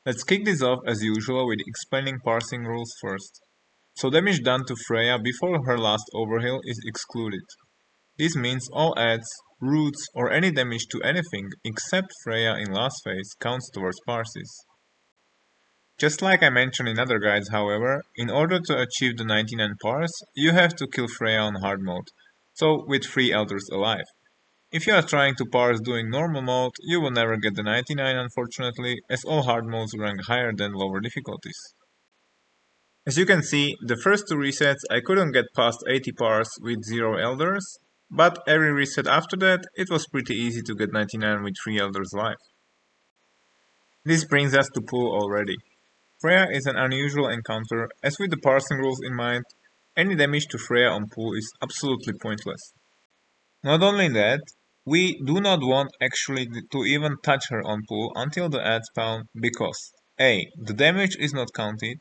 Let's kick this off as usual with explaining parsing rules first. So damage done to Freya before her last overheal is excluded. This means all adds, roots or any damage to anything except Freya in last phase counts towards parses. Just like I mentioned in other guides however, in order to achieve the 99 parse, you have to kill Freya on hard mode, so with 3 elders alive. If you are trying to parse doing normal mode, you will never get the 99 unfortunately, as all hard modes rank higher than lower difficulties. As you can see, the first 2 resets I couldn't get past 80 parse with 0 elders, but every reset after that it was pretty easy to get 99 with 3 elders alive. This brings us to pool already. Freya is an unusual encounter, as with the parsing rules in mind, any damage to Freya on pool is absolutely pointless. Not only that, we do not want actually to even touch her on pool until the ad spawn because A. The damage is not counted,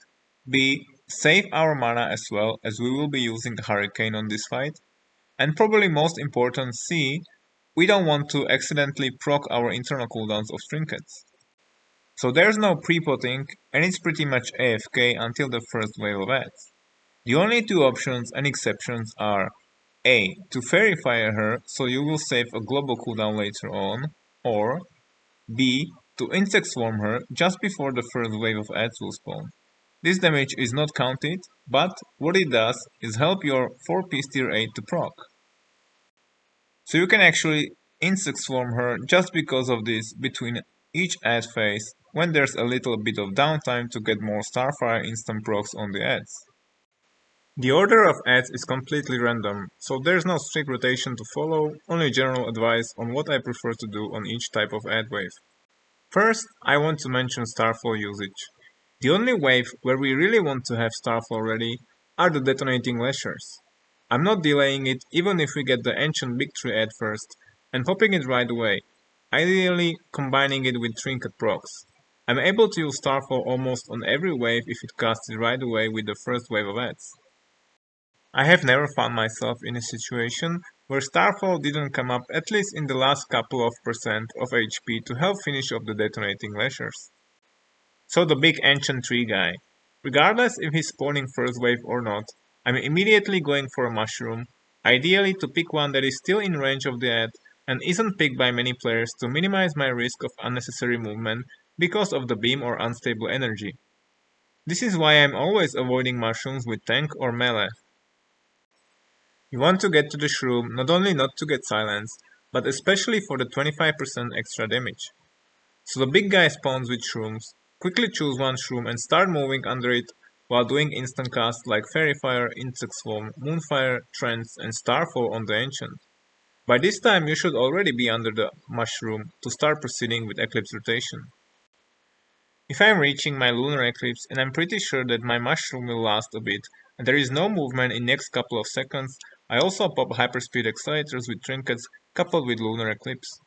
B. Save our mana as well as we will be using the Hurricane on this fight, and probably most important C. We don't want to accidentally proc our internal cooldowns of trinkets. So there's no pre-potting and it's pretty much AFK until the first wave of ads. The only 2 options and exceptions are A. To Fairy Fire her so you will save a global cooldown later on, or B. To Insect Swarm her just before the first wave of ads will spawn. This damage is not counted, but what it does is help your 4-piece tier 8 to proc. So you can actually Insect Swarm her just because of this between each ad phase when there's a little bit of downtime to get more Starfire instant procs on the ads. The order of ads is completely random, so there's no strict rotation to follow, only general advice on what I prefer to do on each type of ad wave. First, I want to mention Starfall usage. The only wave where we really want to have Starfall ready are the Detonating Lashers. I'm not delaying it even if we get the Ancient Big Tree ad first, and popping it right away, ideally combining it with Trinket procs. I'm able to use Starfall almost on every wave if it casts it right away with the first wave of ads. I have never found myself in a situation where Starfall didn't come up at least in the last couple of percent of HP to help finish off the Detonating Lashers. So the big Ancient Tree guy. Regardless if he's spawning first wave or not, I'm immediately going for a mushroom, ideally to pick one that is still in range of the ad and isn't picked by many players to minimize my risk of unnecessary movement because of the beam or unstable energy. This is why I'm always avoiding mushrooms with tank or melee. You want to get to the shroom not only not to get silenced, but especially for the 25% extra damage. So the big guy spawns with shrooms, quickly choose one shroom and start moving under it while doing instant casts like Fairy Fire, Insect Swarm, Moonfire, Trance and Starfall on the Ancient. By this time you should already be under the mushroom to start proceeding with Eclipse rotation. If I am reaching my Lunar Eclipse and I'm pretty sure that my mushroom will last a bit and there is no movement in next couple of seconds, I also pop Hyperspeed Accelerators with Trinkets coupled with Lunar Eclipse.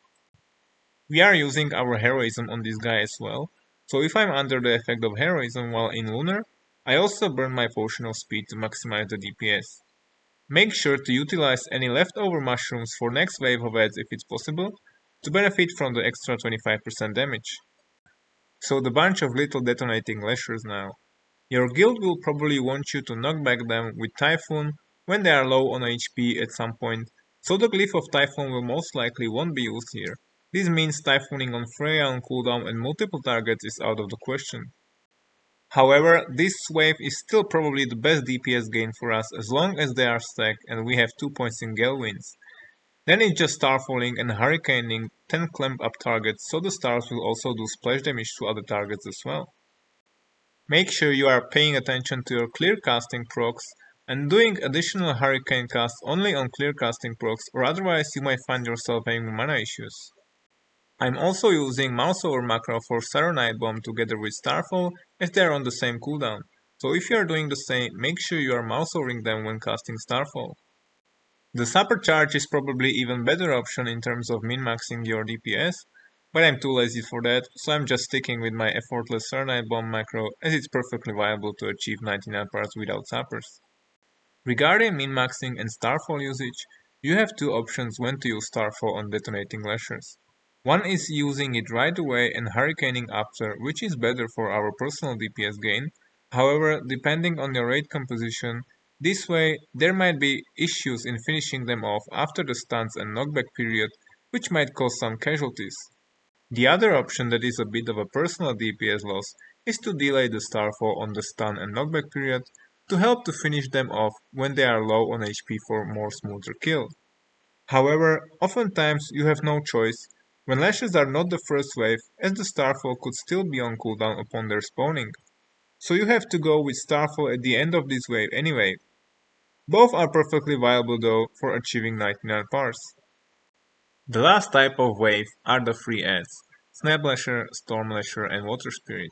We are using our Heroism on this guy as well, so if I'm under the effect of Heroism while in Lunar, I also burn my Potion of Speed to maximize the DPS. Make sure to utilize any leftover mushrooms for next wave of ads if it's possible, to benefit from the extra 25% damage. So the bunch of little Detonating Lashers now. Your guild will probably want you to knock back them with Typhoon when they are low on HP at some point, so the glyph of Typhoon will most likely won't be used here. This means Typhooning on Freya on cooldown and multiple targets is out of the question. However, this wave is still probably the best DPS gain for us as long as they are stacked and we have 2 points in Gale Winds. Then it's just Starfalling and Hurricaning 10 clamp up targets so the stars will also do splash damage to other targets as well. Make sure you are paying attention to your clear casting procs and doing additional Hurricane casts only on clear casting procs or otherwise you might find yourself having mana issues. I'm also using Mouse over macro for Saronite Bomb together with Starfall as they are on the same cooldown, so if you are doing the same, make sure you are mouse overing them when casting Starfall. The Supper Charge is probably even better option in terms of min-maxing your DPS, but I'm too lazy for that, so I'm just sticking with my effortless Saronite Bomb macro as it's perfectly viable to achieve 99 parts without Suppers. Regarding min-maxing and Starfall usage, you have 2 options when to use Starfall on Detonating Lashers. One is using it right away and hurricaning after, which is better for our personal DPS gain. However, depending on your raid composition, this way there might be issues in finishing them off after the stuns and knockback period, which might cause some casualties. The other option that is a bit of a personal DPS loss is to delay the starfall on the stun and knockback period to help to finish them off when they are low on HP for more smoother kill. However, oftentimes you have no choice when lashes are not the first wave, as the starfall could still be on cooldown upon their spawning. So you have to go with starfall at the end of this wave anyway. Both are perfectly viable though for achieving 99 parse. The last type of wave are the free adds, Snaplasher, Stormlasher and Water Spirit.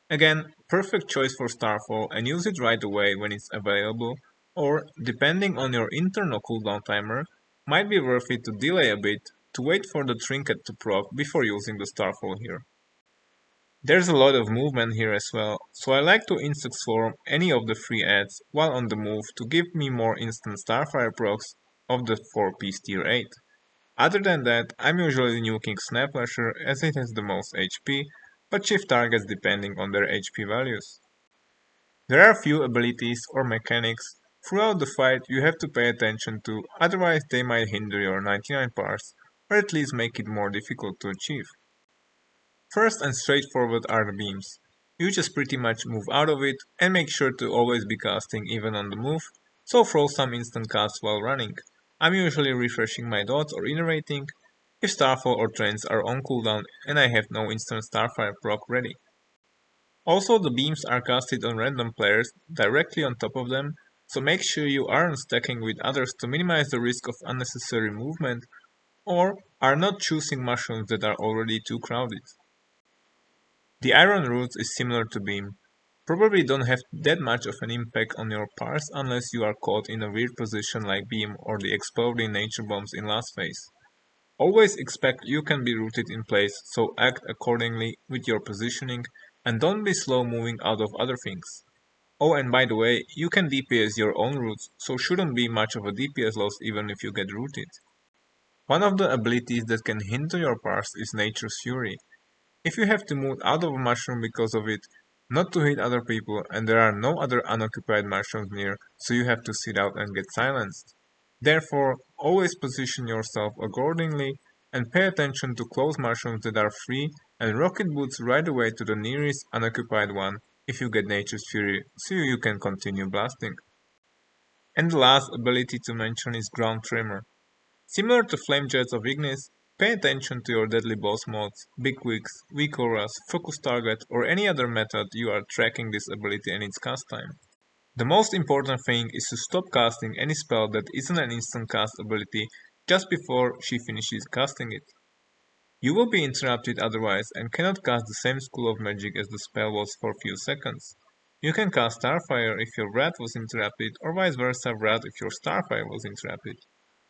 Again, perfect choice for Starfall and use it right away when it's available, or, depending on your internal cooldown timer, might be worth it to delay a bit to wait for the trinket to proc before using the Starfall here. There's a lot of movement here as well, so I like to insect swarm any of the free adds while on the move to give me more instant Starfire procs of the 4-piece tier 8. Other than that, I'm usually nuking Snaplasher as it has the most HP, but shift targets depending on their HP values. There are few abilities or mechanics throughout the fight you have to pay attention to, otherwise they might hinder your 99 parse, or at least make it more difficult to achieve. First and straightforward are the beams. You just pretty much move out of it and make sure to always be casting even on the move, so throw some instant casts while running. I'm usually refreshing my dots or iterating if Starfall or Trends are on cooldown and I have no instant Starfire proc ready. Also, the beams are casted on random players directly on top of them, so make sure you aren't stacking with others to minimize the risk of unnecessary movement, or are not choosing mushrooms that are already too crowded. The iron roots is similar to beam. Probably don't have that much of an impact on your parse unless you are caught in a weird position like beam or the exploding nature bombs in last phase. Always expect you can be rooted in place, so act accordingly with your positioning and don't be slow moving out of other things. Oh, and by the way, you can DPS your own roots, so shouldn't be much of a DPS loss even if you get rooted. One of the abilities that can hinder your parse is Nature's Fury. If you have to move out of a mushroom because of it, not to hit other people and there are no other unoccupied mushrooms near, so you have to sit out and get silenced. Therefore, always position yourself accordingly and pay attention to close mushrooms that are free and rocket boots right away to the nearest unoccupied one if you get Nature's Fury, so you can continue blasting. And the last ability to mention is Ground Tremor. Similar to Flame Jets of Ignis, pay attention to your deadly boss mods, big wicks, weak auras, focus target or any other method you are tracking this ability and its cast time. The most important thing is to stop casting any spell that isn't an instant cast ability just before she finishes casting it. You will be interrupted otherwise and cannot cast the same school of magic as the spell was for a few seconds. You can cast Starfire if your Wrath was interrupted or vice versa Wrath if your Starfire was interrupted.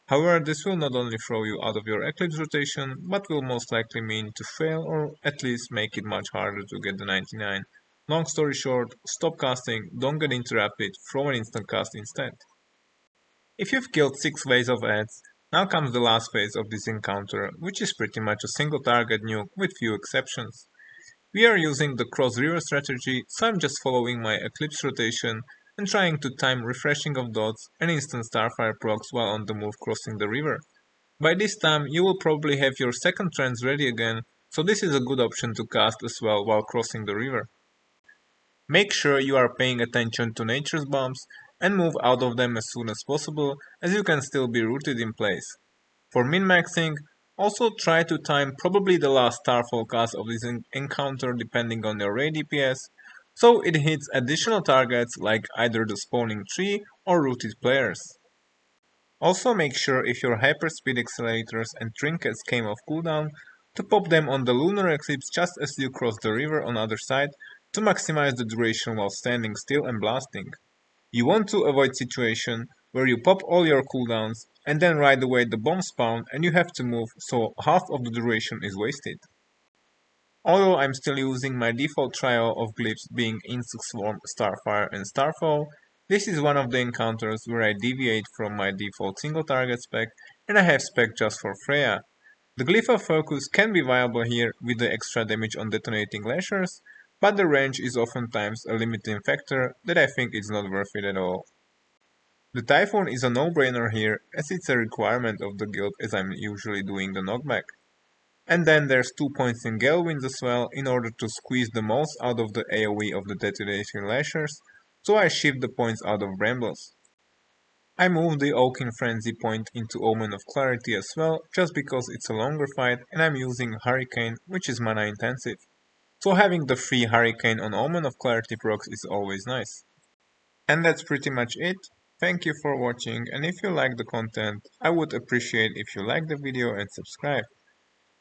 However, this will not only throw you out of your Eclipse rotation, but will most likely mean to fail or at least make it much harder to get the 99. Long story short, stop casting, don't get interrupted, throw an instant cast instead. If you've killed 6 waves of adds, now comes the last phase of this encounter, which is pretty much a single target nuke with few exceptions. We are using the cross river strategy, so I'm just following my Eclipse rotation and trying to time refreshing of dots and instant Starfire procs while on the move crossing the river. By this time you will probably have your second trance ready again, so this is a good option to cast as well while crossing the river. Make sure you are paying attention to nature's bombs and move out of them as soon as possible, as you can still be rooted in place. For min-maxing, also try to time probably the last Starfall cast of this encounter depending on your raid DPS, so it hits additional targets like either the spawning tree or rooted players. Also make sure if your hyperspeed accelerators and trinkets came off cooldown, to pop them on the lunar eclipse just as you cross the river on other side to maximize the duration while standing still and blasting. You want to avoid situation where you pop all your cooldowns and then right away the bombs spawn and you have to move, so half of the duration is wasted. Although I'm still using my default trio of glyphs being Insect Swarm, Starfire and Starfall, this is one of the encounters where I deviate from my default single target spec and I have spec just for Freya. The glyph of focus can be viable here with the extra damage on Detonating Lashers, but the range is oftentimes a limiting factor that I think is not worth it at all. The Typhoon is a no-brainer here, as it's a requirement of the guild as I'm usually doing the knockback. And then there's 2 points in Gale Winds as well in order to squeeze the most out of the AoE of the Detonating Lashers, so I shift the points out of Brambles. I moved the Oaking Frenzy point into Omen of Clarity as well, just because it's a longer fight and I'm using Hurricane, which is mana intensive. So having the free Hurricane on Omen of Clarity procs is always nice. And that's pretty much it. Thank you for watching, and if you like the content, I would appreciate if you like the video and subscribe.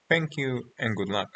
Thank you and good luck.